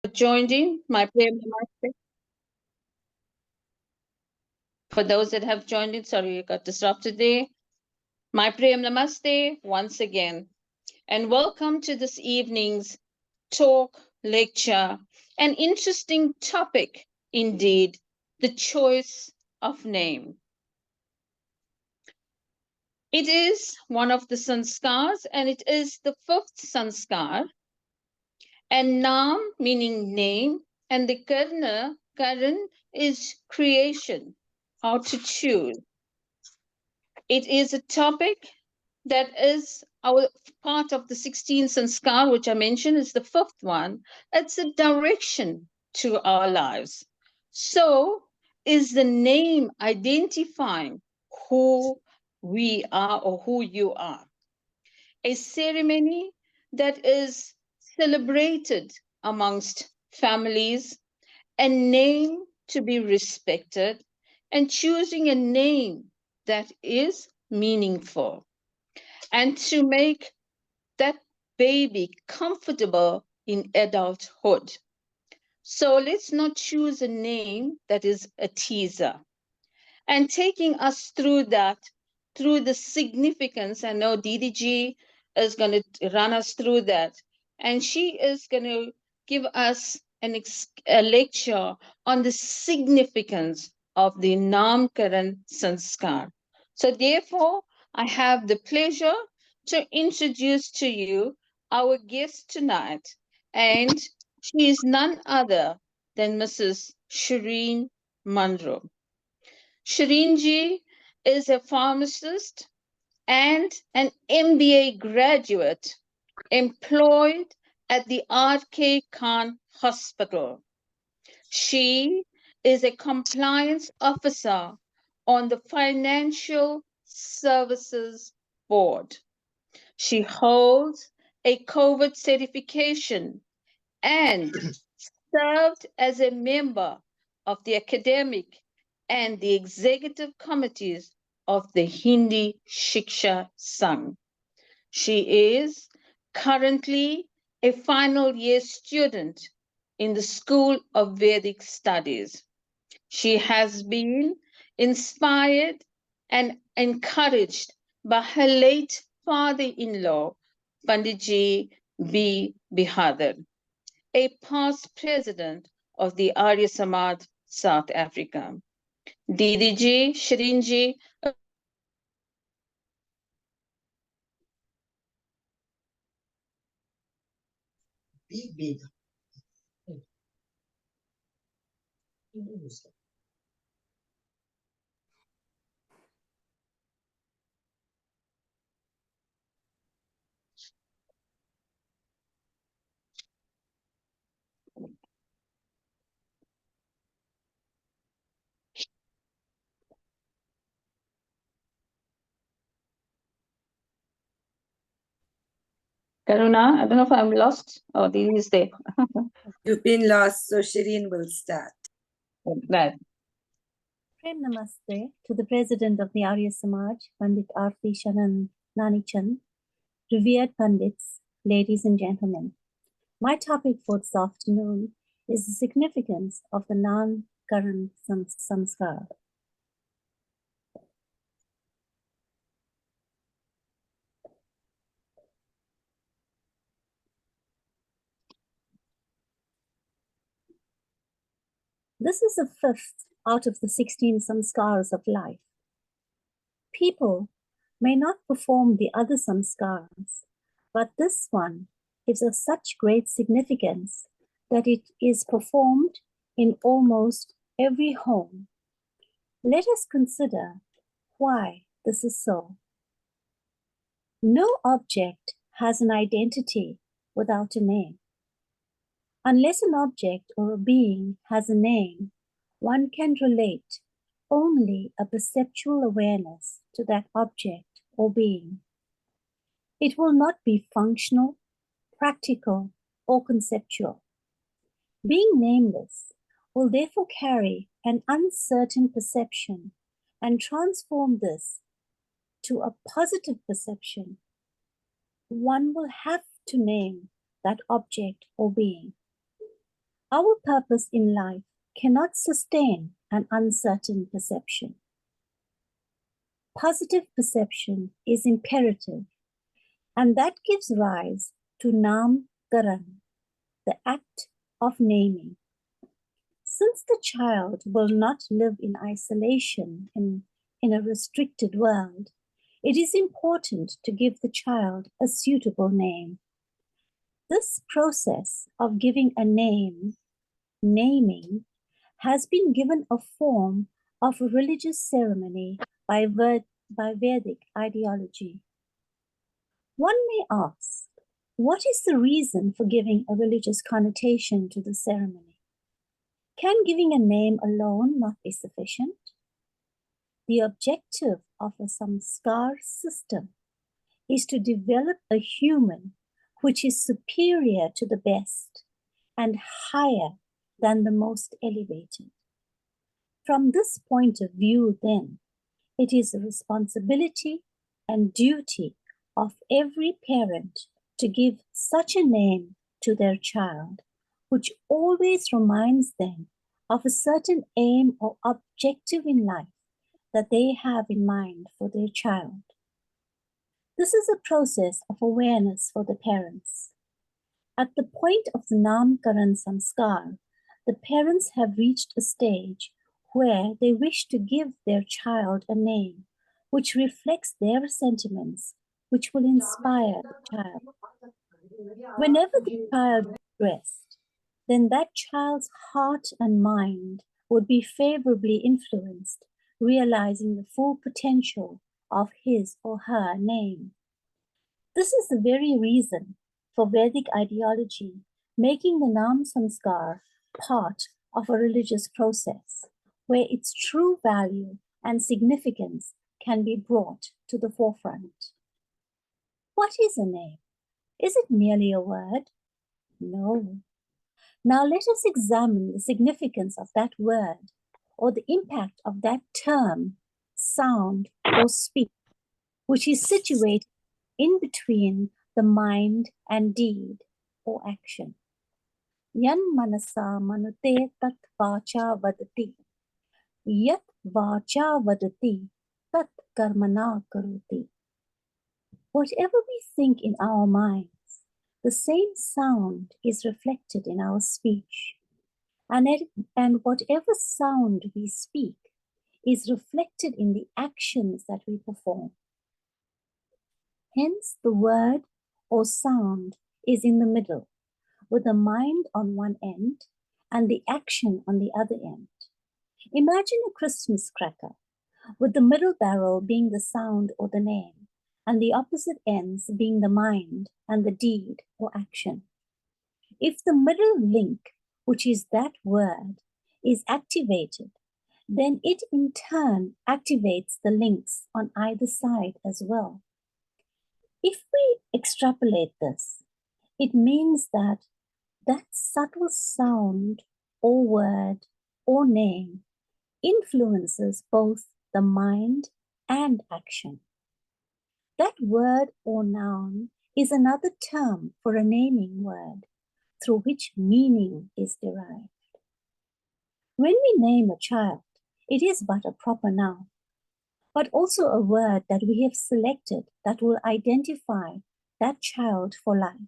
Joined in my prayer namaste. For those that have joined in, sorry, you got disrupted there. My prayer namaste once again. And welcome to this evening's talk, lecture, an interesting topic indeed, the choice of name. It is one of the sanskars, and it is the fifth sanskar. And Naam meaning name, and the Karan is creation, how to choose. It is a topic that is our part of the 16 sanskar, which I mentioned is the fifth one. It's a direction to our lives. So is the name identifying who we are or who you are? A ceremony that is celebrated amongst families, a name to be respected, and choosing a name that is meaningful, and to make that baby comfortable in adulthood. So let's not choose a name that is a teaser. And taking us through that, through the significance, I know DDG is going to run us through that. And she is going to give us a lecture on the significance of the Naamkaran Sanskaar. So therefore, I have the pleasure to introduce to you our guest tonight. And she is none other than Mrs. Shireen Munro. Shireenji is a pharmacist and an MBA graduate employed at the R.K. Khan Hospital. She is a compliance officer on the Financial Services Board. She holds a COVID certification and served as a member of the academic and the executive committees of the Hindi Shiksha Sangh. She is currently a final year student in the School of Vedic Studies. She has been inspired and encouraged by her late father-in-law, Panditji B. Bihadar, a past president of the Arya Samaj South Africa. DDG, Shireenji. Big. Karuna, I don't know if I'm lost. Oh, Didi is there. You've been lost, so Shireen will start. Right. Prem Namaste to the President of the Arya Samaj, Pandit Arti Sharan Nanichan, revered Pandits, ladies and gentlemen. My topic for this afternoon is the significance of the Naamkaran Sanskaar. This is the fifth out of the 16 sanskars of life. People may not perform the other sanskars, but this one gives us such great significance that it is performed in almost every home. Let us consider why this is so. No object has an identity without a name. Unless an object or a being has a name, one can relate only a perceptual awareness to that object or being. It will not be functional, practical, or conceptual. Being nameless will therefore carry an uncertain perception and transform this to a positive perception. One will have to name that object or being. Our purpose in life cannot sustain an uncertain perception. Positive perception is imperative, and that gives rise to Naamkaran, the act of naming. Since the child will not live in isolation in a restricted world, it is important to give the child a suitable name. This process of giving a name, naming, has been given a form of a religious ceremony by Vedic ideology. One may ask, what is the reason for giving a religious connotation to the ceremony? Can giving a name alone not be sufficient? The objective of a Sanskaar system is to develop a human which is superior to the best and higher than the most elevated. From this point of view, then, it is the responsibility and duty of every parent to give such a name to their child, which always reminds them of a certain aim or objective in life that they have in mind for their child. This is a process of awareness for the parents. At the point of the Naamkaran Sanskaar, the parents have reached a stage where they wish to give their child a name which reflects their sentiments, which will inspire the child. Whenever the child is dressed, then that child's heart and mind would be favorably influenced, realizing the full potential of his or her name. This is the very reason for Vedic ideology making the Naam Sanskar part of a religious process, where its true value and significance can be brought to the forefront. What is a name? Is it merely a word? No. Now let us examine the significance of that word or the impact of that term, sound, or speech, which is situated in between the mind and deed or action. Yan manasa manute tat vacha vadati. Yat vacha vadati tat karmana karoti. Whatever we think in our minds, the same sound is reflected in our speech. And whatever sound we speak is reflected in the actions that we perform. Hence, the word or sound is in the middle, with the mind on one end and the action on the other end. Imagine a Christmas cracker, with the middle barrel being the sound or the name, and the opposite ends being the mind and the deed or action. If the middle link, which is that word, is activated, then it in turn activates the links on either side as well. If we extrapolate this, it means that that subtle sound or word or name influences both the mind and action. That word or noun is another term for a naming word through which meaning is derived. When we name a child, it is but a proper noun, but also a word that we have selected that will identify that child for life.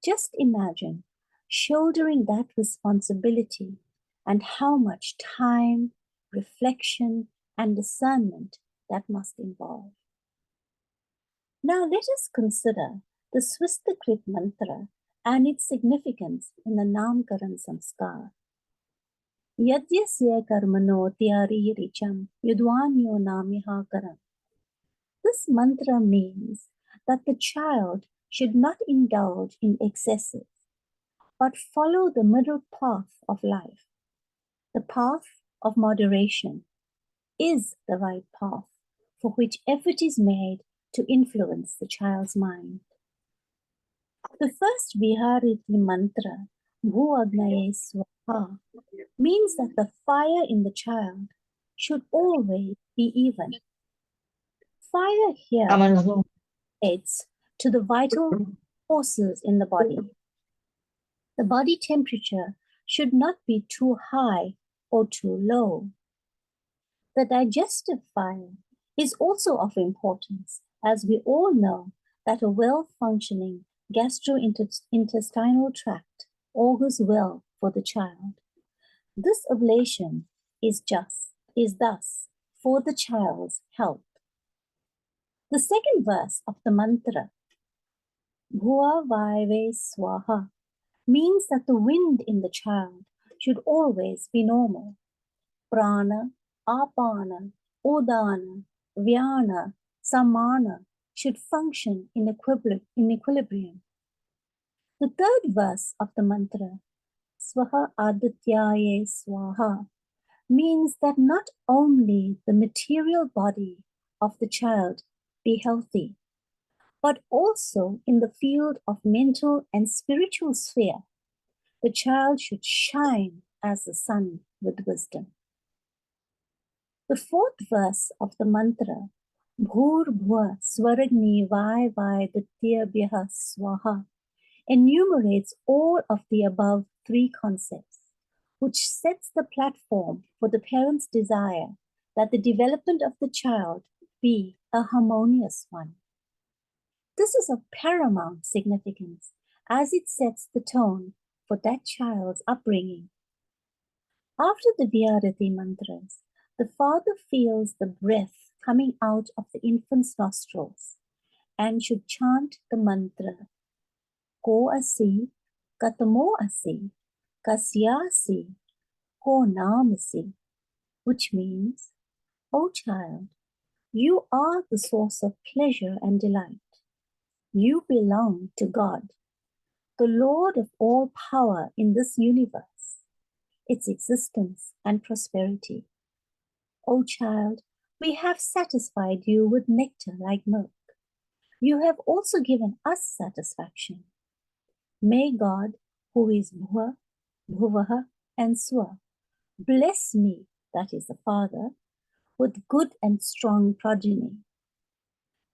Just imagine shouldering that responsibility and how much time, reflection, and discernment that must involve. Now let us consider the Swistakrit mantra and its significance in the Naamkaran Sanskaar. Yadyasya karmano tyari richam yudvanyo namiha karam. This mantra means that the child should not indulge in excesses, but follow the middle path of life. The path of moderation is the right path for which effort is made to influence the child's mind. The first Vihariti mantra, Bhu Agnaye Swaha, means that the fire in the child should always be even. Fire here relates to the vital forces in the body. The body temperature should not be too high or too low. The digestive fire is also of importance, as we all know that a well-functioning gastrointestinal tract augurs well for the child. This oblation is thus for the child's health. The second verse of the mantra, Bhuva Vaive Swaha, means that the wind in the child should always be normal. Prana, Apana, Udana, Vyana, Samana should function in equilibrium. The third verse of the mantra, Swaha Adityaye Swaha, means that not only the material body of the child be healthy, but also in the field of mental and spiritual sphere, the child should shine as the sun with wisdom. The fourth verse of the mantra, Bhur Bhuva Swaragni Vai Vai Dityabhyaha Swaha, enumerates all of the above three concepts, which sets the platform for the parent's desire that the development of the child be a harmonious one. This is of paramount significance as it sets the tone for that child's upbringing. After the Vyarati mantras, the father feels the breath coming out of the infant's nostrils and should chant the mantra, Ko asi, katamo asi, kasyasi, ko namasi, which means, O child, you are the source of pleasure and delight. You belong to God, the Lord of all power in this universe, its existence and prosperity. O child, we have satisfied you with nectar like milk. You have also given us satisfaction. May God, who is Bhuva, Bhuvaha, and Swa, bless me, that is the Father, with good and strong progeny.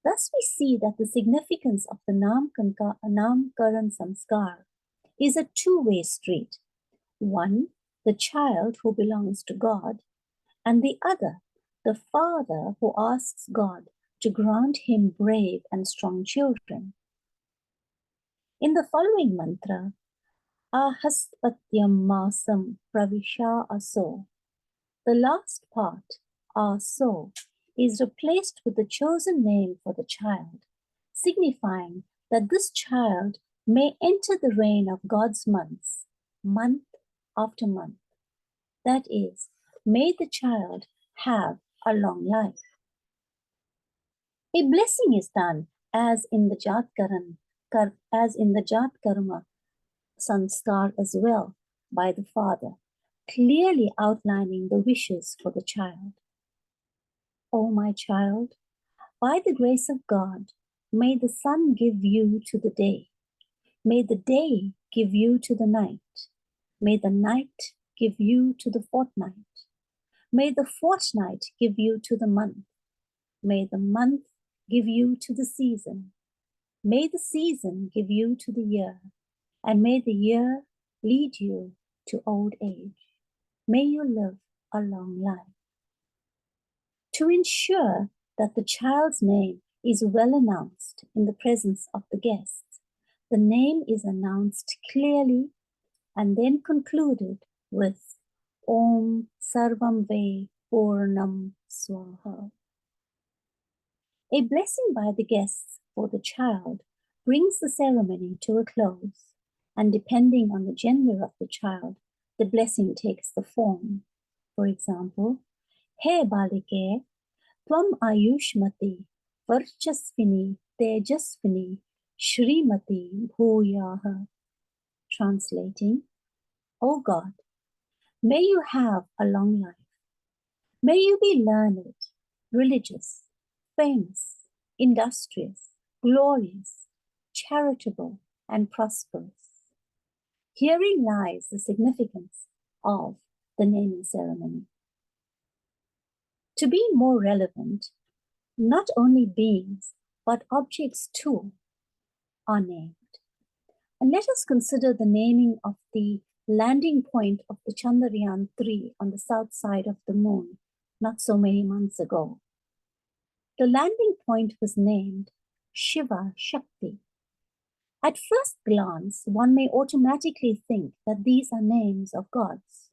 Thus we see that the significance of the Naamkaran Sanskaar is a two-way street. One, the child who belongs to God, and the other, the father who asks God to grant him brave and strong children. In the following mantra, Ahaspatyam Masam Pravisha Aso, the last part, Aso, is replaced with the chosen name for the child, signifying that this child may enter the reign of God's months, month after month. That is, may the child have a long life. A blessing is done as in the Jat Karma Sanskaar as well by the father, clearly outlining the wishes for the child. O my child, by the grace of God, may the sun give you to the day. May the day give you to the night. May the night give you to the fortnight. May the fortnight give you to the month. May the month give you to the season. May the season give you to the year. And may the year lead you to old age. May you live a long life. To ensure that the child's name is well announced in the presence of the guests, the name is announced clearly and then concluded with Om Sarvam Ve Purnam Swaha. A blessing by the guests for the child brings the ceremony to a close, and depending on the gender of the child, the blessing takes the form. For example, He Balike, Tvam Ayushmati, Varchasvini, Tejasvini, Shrimati Bhuyaha. Translating, O God, may you have a long life. May you be learned, religious, famous, industrious, glorious, charitable, and prosperous. Herein lies the significance of the naming ceremony. To be more relevant, not only beings, but objects too are named. And let us consider the naming of the landing point of the Chandrayaan-3 on the south side of the moon not so many months ago. The landing point was named Shiva Shakti. At first glance, one may automatically think that these are names of gods.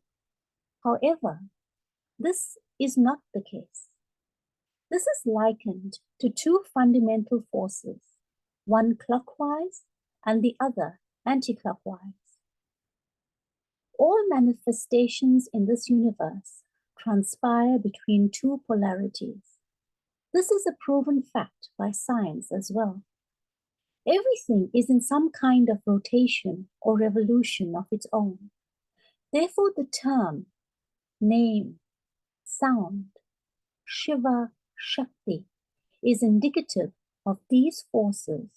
However, this is not the case. This is likened to two fundamental forces, one clockwise and the other anti-clockwise. All manifestations in this universe transpire between two polarities. This is a proven fact by science as well. Everything is in some kind of rotation or revolution of its own. Therefore, the term, name, sound, Shiva Shakti is indicative of these forces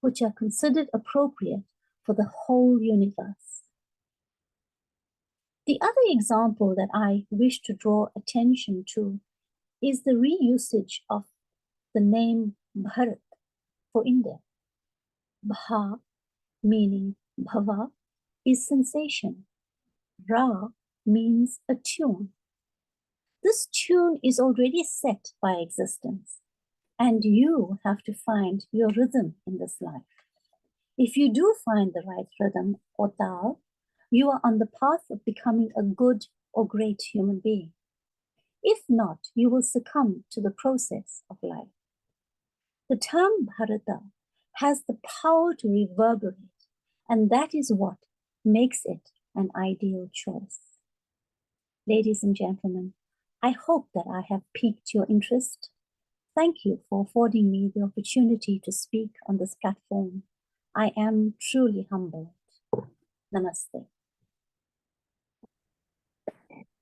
which are considered appropriate for the whole universe. The other example that I wish to draw attention to is the reusage of the name Bharat for India. Bha, meaning bhava, is sensation. Ra means a tune. This tune is already set by existence, and you have to find your rhythm in this life. If you do find the right rhythm or tal, you are on the path of becoming a good or great human being. If not, you will succumb to the process of life. The term Bharata has the power to reverberate, and that is what makes it an ideal choice. Ladies and gentlemen, I hope that I have piqued your interest. Thank you for affording me the opportunity to speak on this platform. I am truly humbled. Namaste.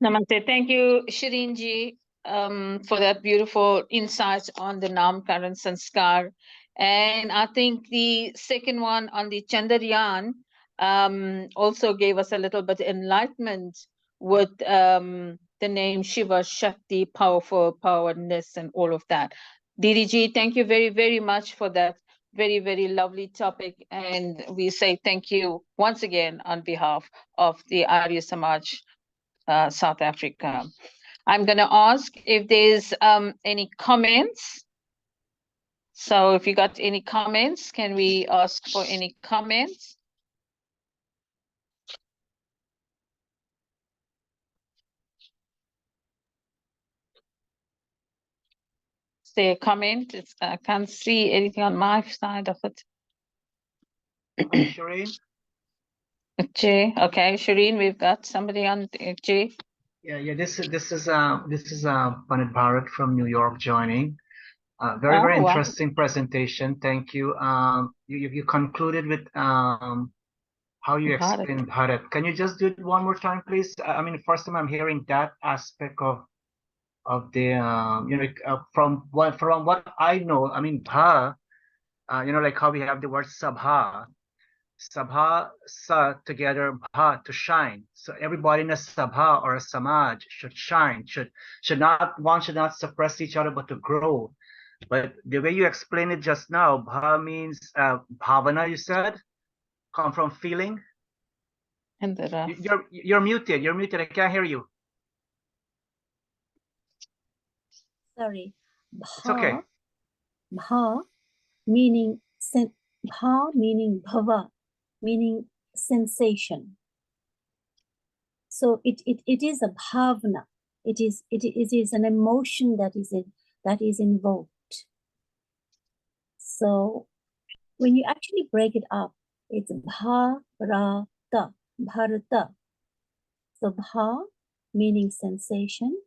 Namaste. Thank you, Shireen ji, for that beautiful insights on the Naamkaran Sanskaar. And I think the second one on the Chandrayaan also gave us a little bit enlightenment with the name Shiva Shakti, powerful, powerness, and all of that. Didi ji, thank you very, very much for that very, very lovely topic. And we say thank you once again on behalf of the Arya Samaj South Africa. I'm going to ask if there's any comments. So if you got any comments, can we ask for any comments? Is there a comment? I can't see anything on my side of it. Shireen? Jay, okay, Shireen, we've got somebody on Jay. Yeah. This is Pandit Bharat from New York joining. Very Oh, wow. interesting presentation. Thank you. You concluded with how you Bharat. explain Bharat. Can you just do it one more time, please? I mean, first time I'm hearing that aspect of the from what I know. I mean, Bha, like how we have the word Sabha. Sabha, sa together, bha to shine. So everybody in a sabha or a samaj should shine, should not suppress each other, but to grow. But the way you explained it just now, bha means bhavana. You said, come from feeling. And the Ra. You're muted. You're muted. I can't hear you. Sorry. It's okay. Bha meaning bha meaning bhava, meaning sensation. So it is a bhavna. It is an emotion that is invoked. So when you actually break it up, it's bharata, bharata. So bha meaning sensation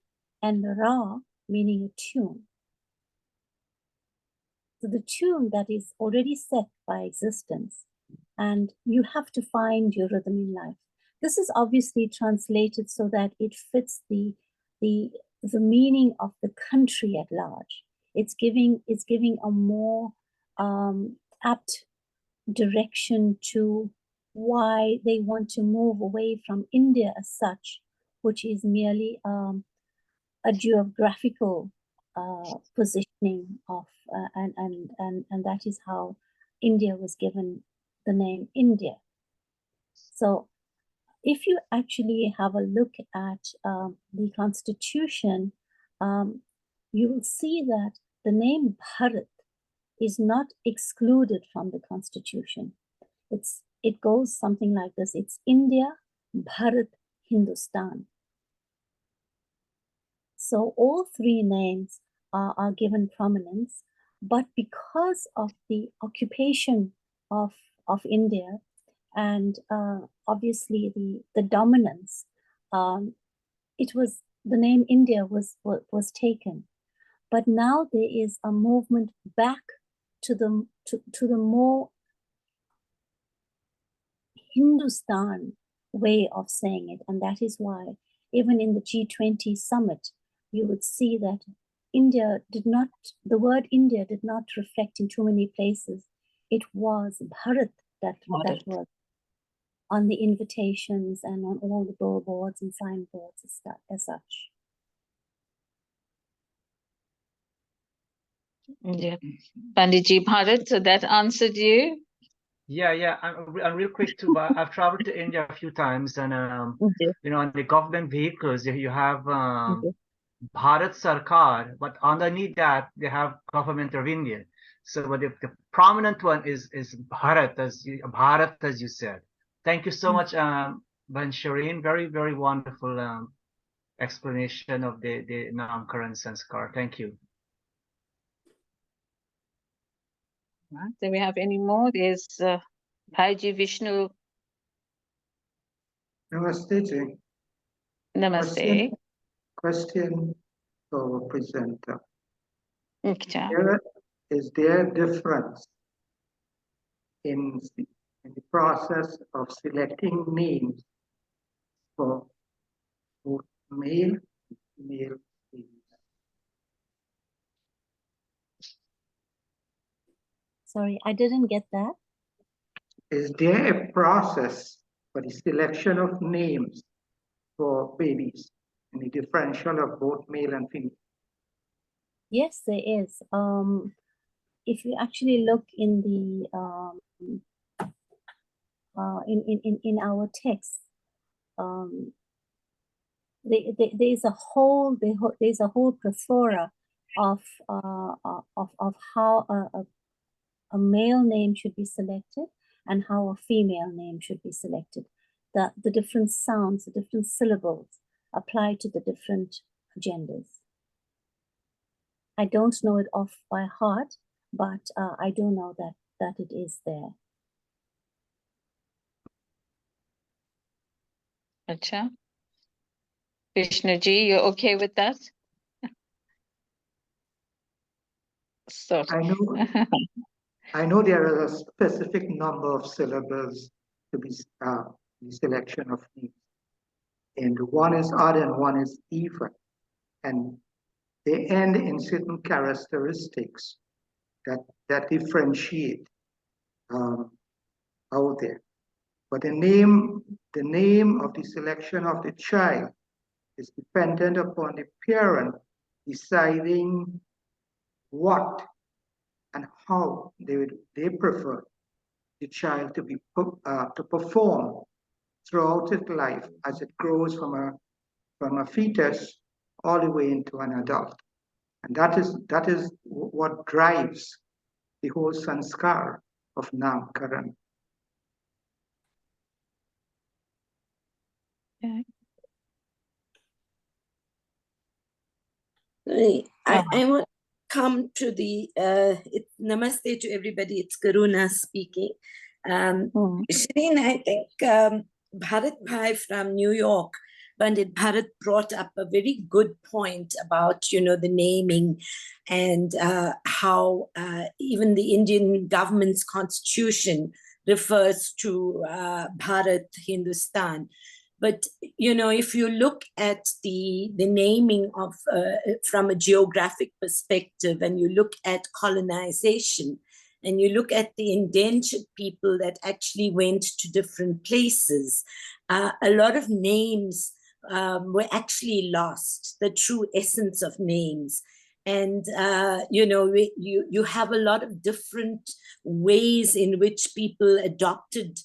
and ra meaning a tune. So the tune that is already set by existence, and you have to find your rhythm in life. This is obviously translated so that it fits the meaning of the country at large. It's giving a more apt direction to why they want to move away from India as such, which is merely a geographical positioning of and that is how India was given the name India. So if you actually have a look at the constitution, you will see that the name Bharat is not excluded from the constitution. It goes something like this. It's India, Bharat, Hindustan. So all three names are given prominence, but because of the occupation of India and obviously the dominance, the name India was taken. But now there is a movement back to the more Hindustan way of saying it, and that is why even in the G20 summit, you would see that the word India did not reflect in too many places. It was Bharat that was on the invitations and on all the billboards and signboards as such. Yeah. Panditji Bharat, so that answered you? Yeah. I'm real quick too, but I've traveled to India a few times, and you know, on the government vehicles, you have Bharat Sarkar, but underneath that they have Government of India. So, but the prominent one is Bharat, as you said. Thank you so much, Ban Shireen. Very, very wonderful explanation of the Naamkaran Sanskaar. Thank you. Do we have any more? There's Bhaiji Vishnu. Namaste ji. Namaste. Question for presenter. Nikcha. Is there a difference in the process of selecting names for both male and female babies? Sorry, I didn't get that. Is there a process for the selection of names for babies and the differential of both male and female? Yes, there is. If you actually look in the in our text, there's a whole plethora of how a male name should be selected and how a female name should be selected. The different sounds, the different syllables apply to the different genders. I don't know it off by heart, but I do know that it is there. Acha. Vishnuji, you're okay with that? So. I know there is a specific number of syllables to be the selection of names, and one is odd and one is even, and they end in certain characteristics that differentiate out there. But the name of the selection of the child is dependent upon the parent deciding what and how they prefer the child to perform throughout its life as it grows from a fetus all the way into an adult. And that is what drives the whole sanskar of Naamkaran. Okay. I want to come to the namaste to everybody. It's Karuna speaking. Shireen, I think Bharat Bhai from New York, Pandit Bharat, brought up a very good point about, the naming and how even the Indian government's constitution refers to Bharat, Hindustan. But, if you look at the naming of from a geographic perspective, and you look at colonization, and you look at the indentured people that actually went to different places, a lot of names were actually lost, the true essence of names. And, you have a lot of different ways in which people adopted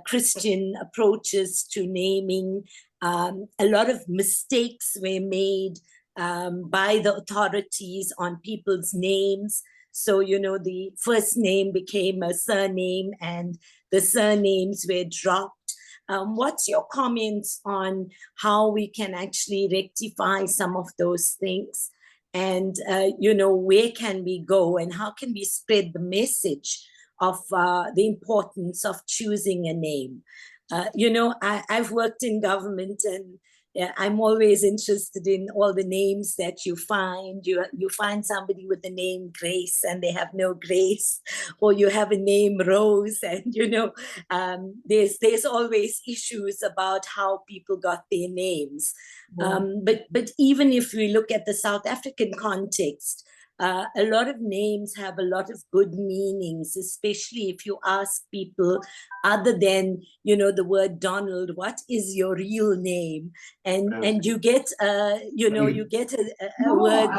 Christian approaches to naming. A lot of mistakes were made by the authorities on people's names. So, the first name became a surname and the surnames were dropped. What's your comments on how we can actually rectify some of those things? And, where can we go and how can we spread the message of the importance of choosing a name? I've worked in government, and I'm always interested in all the names that you find. You find somebody with the name Grace and they have no grace, or you have a name Rose, and there's always issues about how people got their names. But even if we look at the South African context, a lot of names have a lot of good meanings, especially if you ask people other than, the word Donald, what is your real name? And you get, you get a word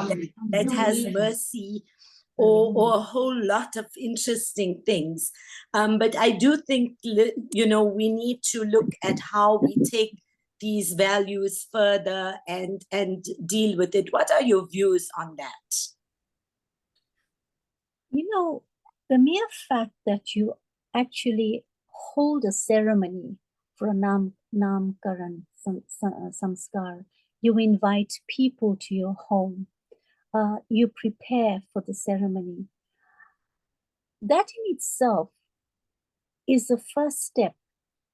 that has mercy, or a whole lot of interesting things. But I do think, we need to look at how we take these values further and deal with it. What are your views on that? The mere fact that you actually hold a ceremony for a Naamkaran Sanskaar, you invite people to your home, you prepare for the ceremony. That in itself is the first step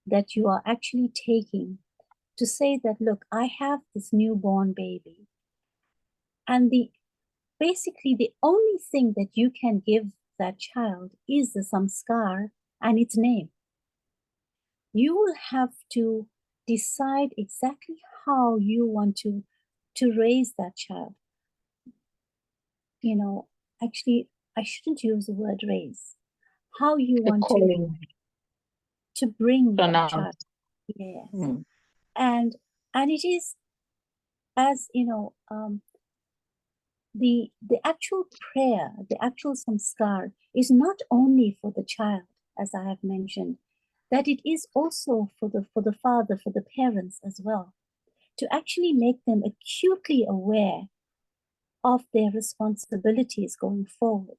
that you are actually taking to say that, look, I have this newborn baby. And basically the only thing that you can give that child is the samskar and its name. You will have to decide exactly how you want to raise that child. Actually, I shouldn't use the word raise. How you want to bring that child. Yes. And it is, as the actual prayer, the actual samskar is not only for the child, as I have mentioned, that it is also for the father, for the parents as well, to actually make them acutely aware of their responsibilities going forward.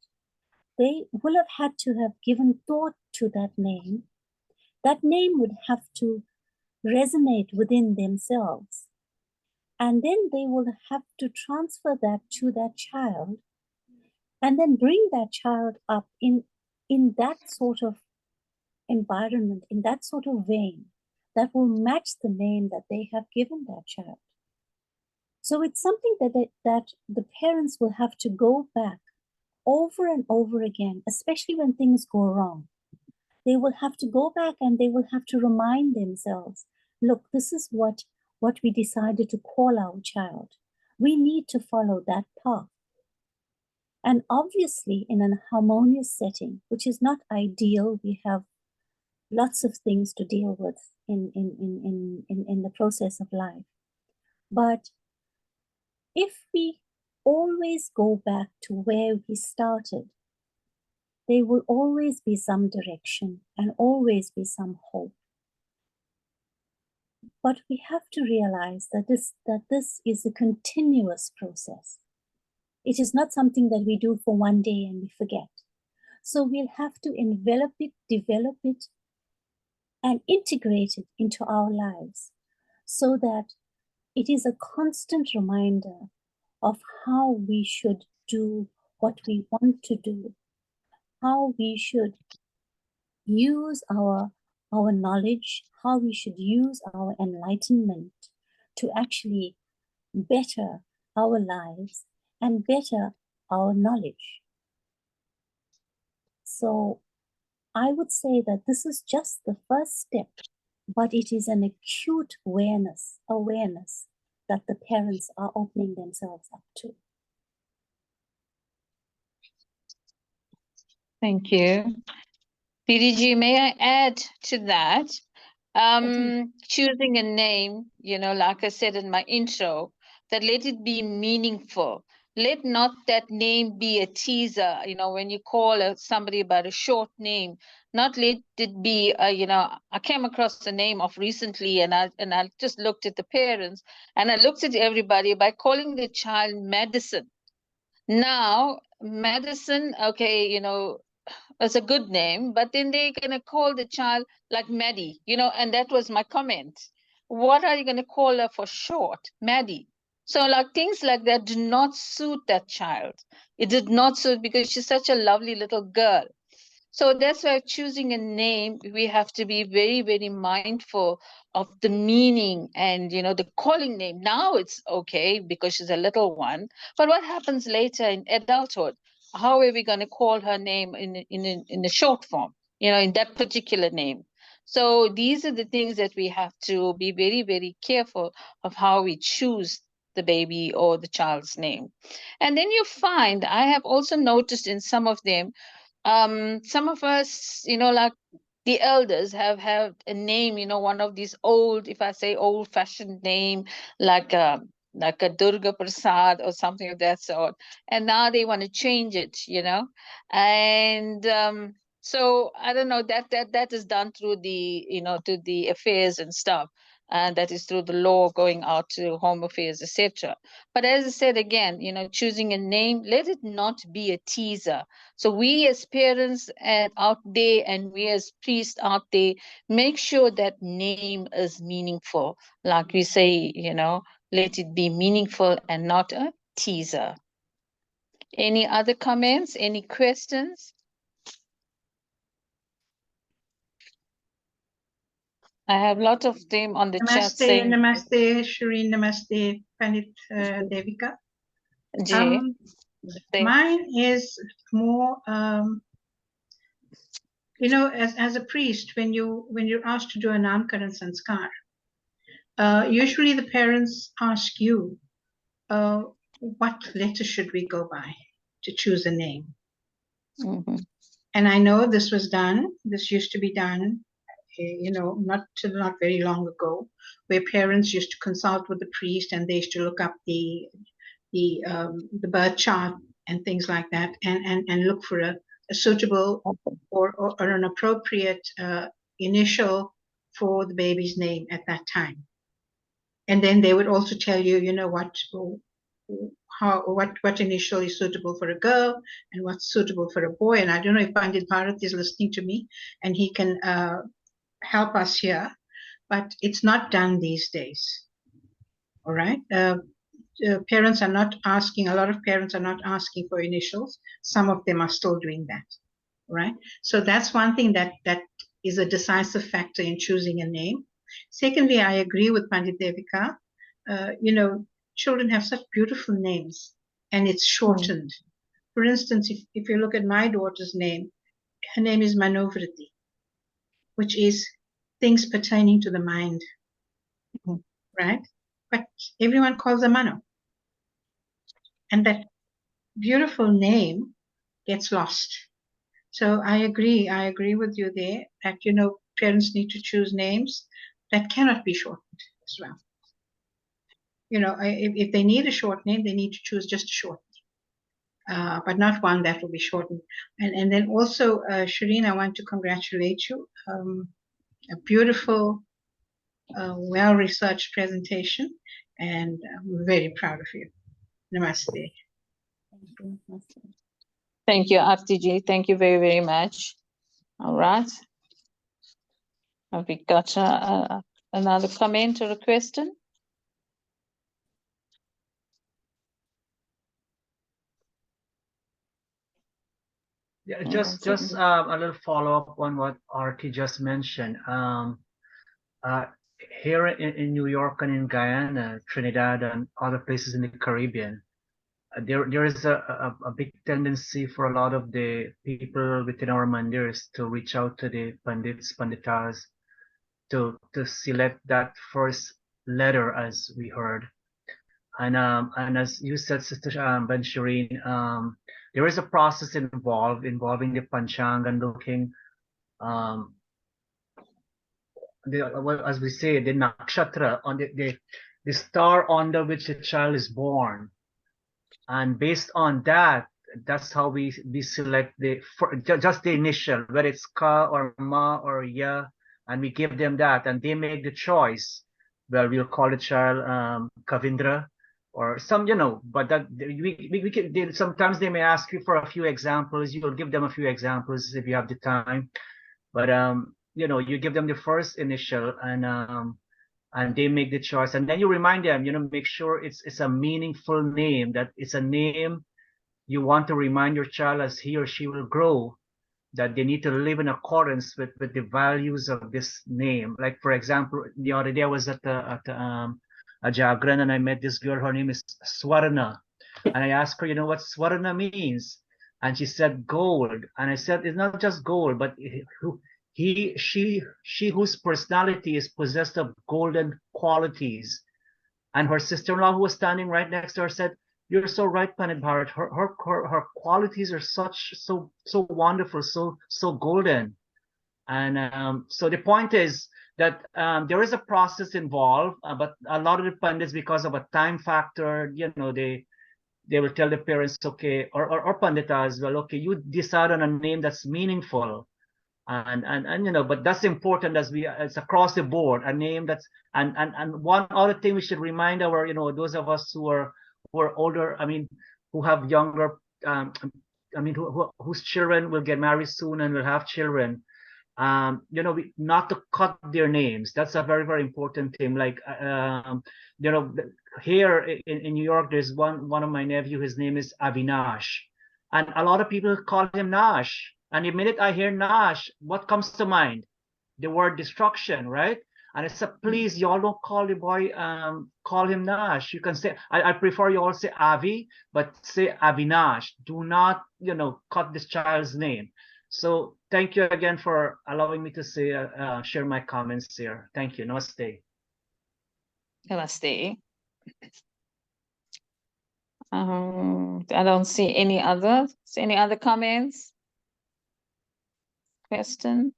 They will have had to have given thought to that name. That name would have to resonate within themselves. And then they will have to transfer that to that child, and then bring that child up in that sort of environment, in that sort of vein that will match the name that they have given that child. So it's something that the parents will have to go back over and over again, especially when things go wrong. They will have to go back and they will have to remind themselves, look, this is what we decided to call our child. We need to follow that path. And obviously in a harmonious setting, which is not ideal, we have lots of things to deal with in the process of life. But if we always go back to where we started, there will always be some direction and always be some hope. But we have to realize that this is a continuous process. It is not something that we do for one day and we forget. So we'll have to envelop it, develop it, and integrate it into our lives so that it is a constant reminder of how we should do what we want to do, how we should use our knowledge, how we should use our enlightenment to actually better our lives and better our knowledge. So I would say that this is just the first step, but it is an acute awareness that the parents are opening themselves up to. Thank you. Didiji, may I add to that? Choosing a name, like I said in my intro, that let it be meaningful. let not that name be a teaser. You know, when you call somebody about a short name, not let it be, you know, I came across a name of recently, and I just looked at the parents, and I looked at everybody by calling the child Madison. Now, Madison, okay, you know, it's a good name, but then they're gonna call the child like Maddie, you know, and that was my comment. What are you gonna call her for short? Maddie. So like things like that do not suit that child. It did not suit because she's such a lovely little girl. So that's why choosing a name, we have to be very, very mindful of the meaning and, you know, the calling name. Now it's okay because she's a little one, but what happens later in adulthood? How are we going to call her name in the short form, you know, in that particular name? So these are the things that we have to be very, very careful of how we choose the baby or the child's name. And then you find, I have also noticed in some of them, some of us, you know, like the elders have a name, you know, one of these old, if I say old fashioned name, like a Durga Prasad or something of that sort, and now they want to change it, you know. And so I don't know, that is done through the, you know, to the affairs and stuff, and that is through the law going out to home affairs, etc. But as I said again, you know, choosing a name, let it not be a teaser. So we as parents out there, and we as priests out there, make sure that name is meaningful. Like we say, you know, let it be meaningful and not a teaser. Any other comments? Any questions? I have a lot of them on the chat Namaste, saying, namaste, Shireen, namaste, Pandit Devika. Jay, Mine is more, you know, as a priest, when you're asked to do a Naamkaran Sanskaar, usually the parents ask you, what letter should we go by to choose a name? And I know this was done, this used to be done, you know, not very long ago, where parents used to consult with the priest and they used to look up the birth chart and things like that, and look for a suitable or an appropriate initial for the baby's name at that time. And then they would also tell you, you know, what initial is suitable for a girl and what's suitable for a boy. And I don't know if Pandit Bharat is listening to me and he can help us here, but it's not done these days. All right. Parents are not asking, a lot of parents are not asking for initials. Some of them are still doing that. Right. So that's one thing that is a decisive factor in choosing a name. Secondly, I agree with Pandit Devika. You know, children have such beautiful names and it's shortened. For instance, if you look at my daughter's name, her name is Manovriti, which is things pertaining to the mind, right? But everyone calls her Mano. And that beautiful name gets lost. So I agree with you there that, you know, parents need to choose names that cannot be shortened as well. You know, if they need a short name, they need to choose just a short name, but not one that will be shortened. And then also, Shireen, I want to congratulate you. A beautiful, well-researched presentation, and I'm very proud of you. Namaste. Thank you, Artiji. Thank you very, very much. All right. Have we got another comment or a question? Yeah, just a little follow up on what Arti just mentioned. Here in New York and in Guyana, Trinidad, and other places in the Caribbean, there is a big tendency for a lot of the people within our mandirs to reach out to the pandits, panditas, to select that first letter, as we heard. And as you said, Sister Ben Shireen, there is a process involving the panchang and looking, as we say, the nakshatra on the star under which the child is born. And based on that, that's how we select just the initial, whether it's Ka or Ma or Ya, and we give them that, and they make the choice. Well, we'll call the child Kavindra, or some, but that we can, sometimes they may ask you for a few examples. You'll give them a few examples if you have the time, but you give them the first initial, and they make the choice, and then you remind them, make sure it's a meaningful name, that it's a name you want to remind your child as he or she will grow, that they need to live in accordance with the values of this name. Like, for example, the other day I was at a Jagran, and I met this girl. Her name is Swarna, and I asked her, what Swarna means, and she said gold. And I said, it's not just gold, but she whose personality is possessed of golden qualities. And her sister-in-law, who was standing right next to her, said, "You're so right, Pandit Bharat. Her qualities are so wonderful, so golden." And so the point is that there is a process involved, but a lot of the Pandits, because of a time factor, they will tell the parents, okay, or Pandita as well, okay, you decide on a name that's meaningful. And but that's important, it's across the board, a name that's, and one other thing we should remind our, those of us who are older, who have younger, whose children will get married soon and will have children, not to cut their names. That's a very, very important thing. Like, here in New York, there's one of my nephew, his name is Avinash, and a lot of people call him Nash. And the minute I hear Nash, what comes to mind? The word destruction, right? And I said, please, y'all don't call the boy, call him Nash. You can say, I prefer you all say Avi, but say Avinash. Do not, cut this child's name. So thank you again for allowing me to say, share my comments here. Thank you. Namaste. Namaste. I don't see any other comments? Question?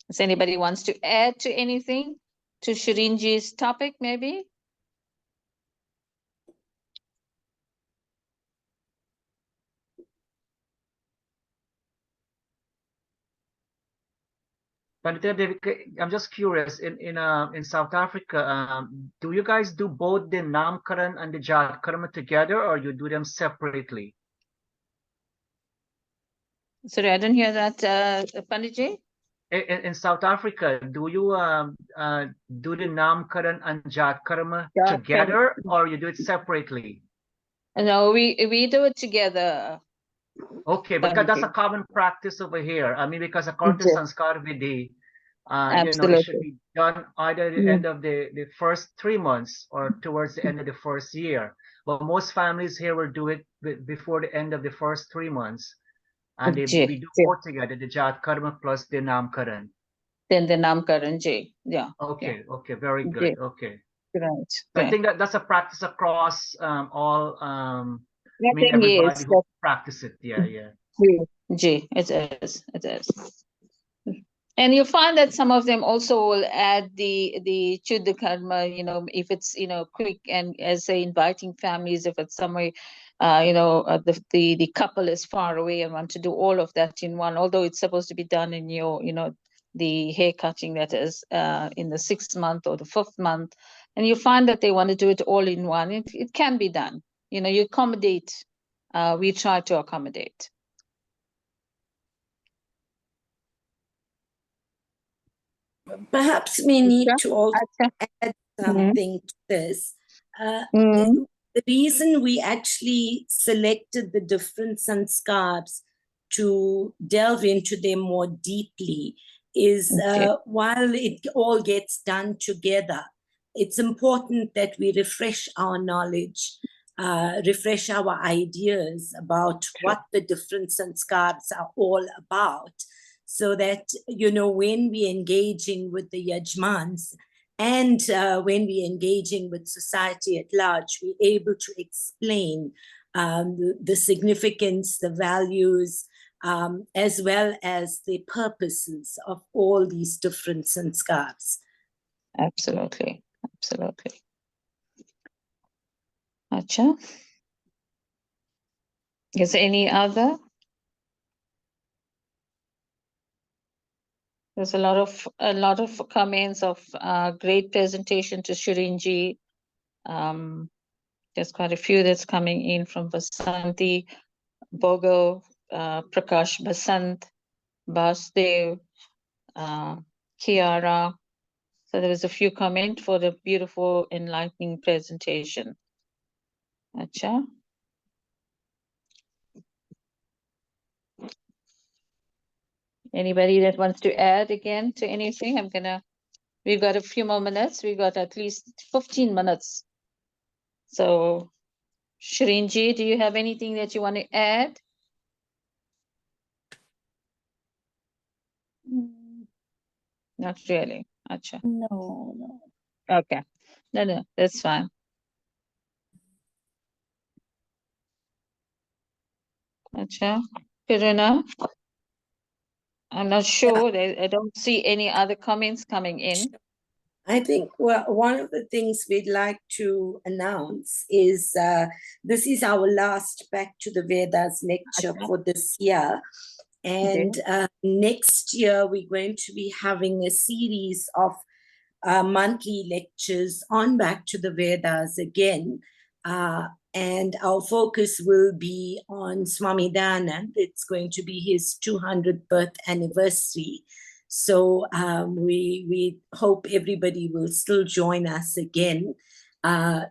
Does anybody wants to add to anything to Shirinji's topic, maybe? I'm just curious. In South Africa, do you guys do both the Naamkaran and the Jatkarma together, or you do them separately? Sorry, I didn't hear that, Panditji. In South Africa, do you do the Naamkaran and Jatkarma together, or you do it separately? No, we do it together. Okay, because that's a common practice over here. Because according to Sanskaar Vidhi, it should be done either at the end of the first 3 months or towards the end of the first year. But most families here will do it before the end of the first 3 months. And we do both together, the Jatkarma plus the Naamkaran. Then the Naamkaran, yeah. Okay, okay, very good. Okay. Right. I think that's a practice across all, Everybody who practice it. Yeah. It is. And you find that some of them also will add the Chuddha Karma, if it's, quick, and as say inviting families, if it's somewhere, the couple is far away and want to do all of that in one, although it's supposed to be done in your, the hair cutting that is in the 6th month or the 5th month. And you find that they want to do it all in one. It can be done. You accommodate. We try to accommodate. Perhaps we need to also add something to this. The reason we actually selected the different sanskars to delve into them more deeply is while it all gets done together, it's important that we refresh our knowledge, refresh our ideas about what the different sanskars are all about, so that, when we're engaging with the yajmans and when we're engaging with society at large, we're able to explain the significance, the values, as well as the purposes of all these different sanskars. Absolutely. Absolutely. Acha. Is there any other? There's a lot of comments of great presentation to Shirinji. There's quite a few that's coming in from Vasanti, Bogo, Prakash Basant, Basdev, Kiara. So there was a few comments for the beautiful, enlightening presentation. Acha. Anybody that wants to add again to anything? We've got a few more minutes. We've got at least 15 minutes. So, Shirinji, do you have anything that you want to add? Not really. Acha. No. Okay. No, that's fine. Acha. Kiruna? I'm not sure. I don't see any other comments coming in. I think one of the things we'd like to announce is this is our last Back to the Vedas lecture for this year. And next year, we're going to be having a series of monthly lectures on Back to the Vedas again. And our focus will be on Swami Dayanand. It's going to be his 200th birth anniversary. So we hope everybody will still join us again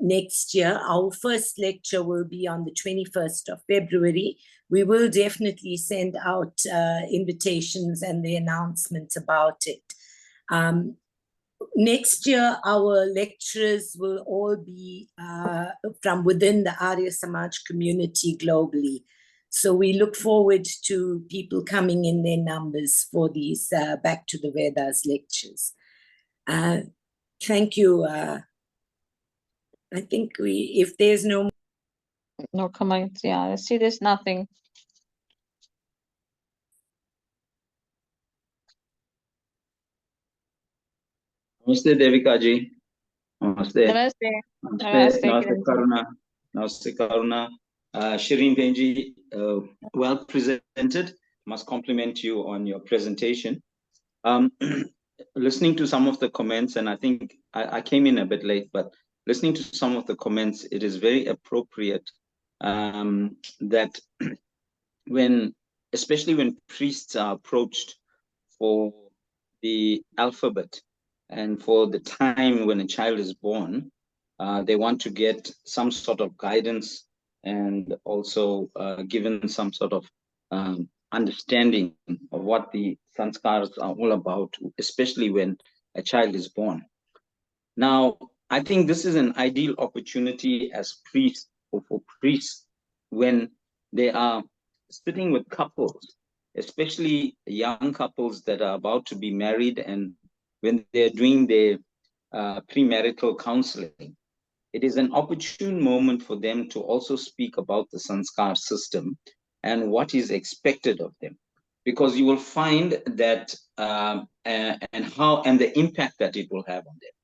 next year. Our first lecture will be on the 21st of February. We will definitely send out invitations and the announcements about it. Next year, our lecturers will all be from within the Arya Samaj community globally. So we look forward to people coming in their numbers for these Back to the Vedas lectures. Thank you. I think if there's no comments, yeah, I see there's nothing. Namaste, Devika ji. Namaste. Namaste. Namaste, Karuna. Namaste, Karuna. Shireen Benji, well presented. Must compliment you on your presentation. Listening to some of the comments, and I think I came in a bit late, but listening to some of the comments, it is very appropriate that especially when priests are approached for the alphabet and for the time when a child is born, they want to get some sort of guidance and also given some sort of understanding of what the sanskars are all about, especially when a child is born. Now, I think this is an ideal opportunity as priests or for priests when they are sitting with couples, especially young couples that are about to be married, and when they're doing their premarital counseling. It is an opportune moment for them to also speak about the sanskar system and what is expected of them, because you will find that and the impact that it will have on them,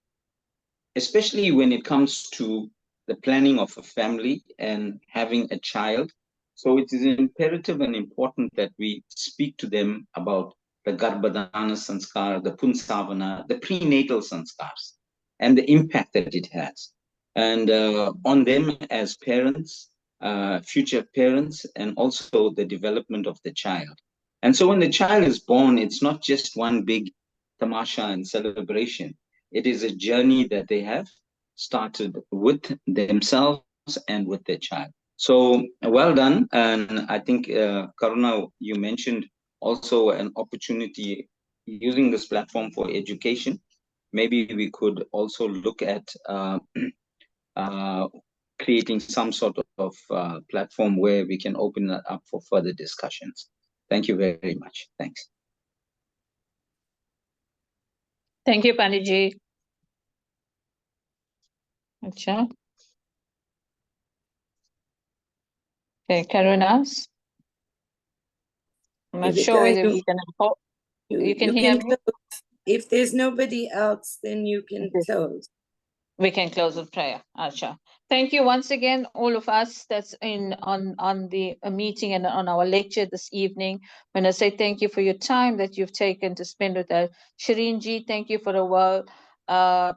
especially when it comes to the planning of a family and having a child. So it is imperative and important that we speak to them about the Garbhadana Sanskar, the Punsavana, the prenatal Sanskars, and the impact that it has. And on them as parents, future parents, and also the development of the child. And so when the child is born, it's not just one big tamasha and celebration. It is a journey that they have started with themselves and with their child. So well done. And I think, Karuna, you mentioned also an opportunity using this platform for education. Maybe we could also look at creating some sort of platform where we can open that up for further discussions. Thank you very much. Thanks. Thank you, Panditji. Acha. Okay, Karunas. I'm not sure whether we can help. You can hear me? Close. If there's nobody else, then you can close. We can close with prayer. Acha. Thank you once again, all of us that's in on the meeting and on our lecture this evening. When I say thank you for your time that you've taken to spend with us. Shireen ji, thank you for a well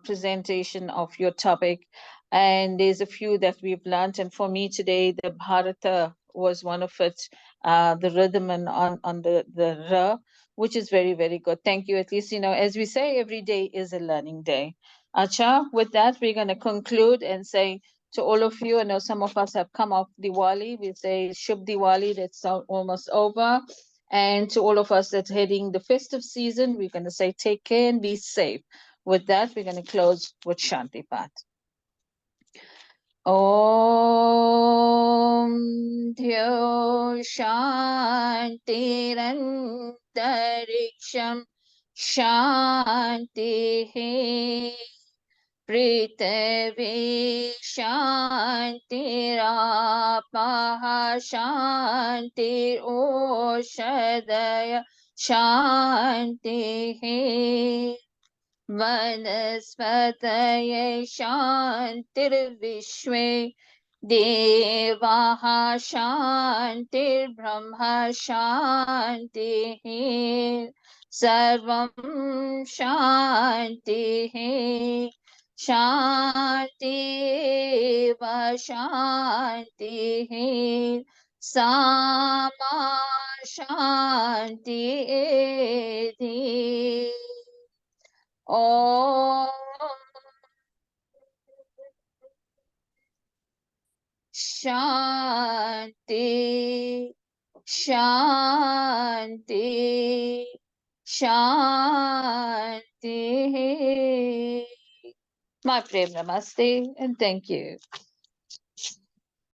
presentation of your topic. And there's a few that we've learned. And for me today, the Bharata was one of it, the rhythm and on the Ra, which is very, very good. Thank you. At least, you know, as we say, every day is a learning day. Acha, with that, we're going to conclude and say to all of you, I know some of us have come off Diwali, we say Shubh Diwali, that's almost over. And to all of us that's heading the festive season, we're going to say take care and be safe. With that, we're going to close with Shanti Path. Om Dhyo Shantirantariksham Shanti Prithvi Shantirapah Shanti Oshadaya Shanti Vanaspataya Shantirvishwe Devaha Shantir Brahma Shanti Sarvam Shanti Shanti Shanti Sama Shanti Om Shanti Shanti Shanti. My prem namaste and thank you.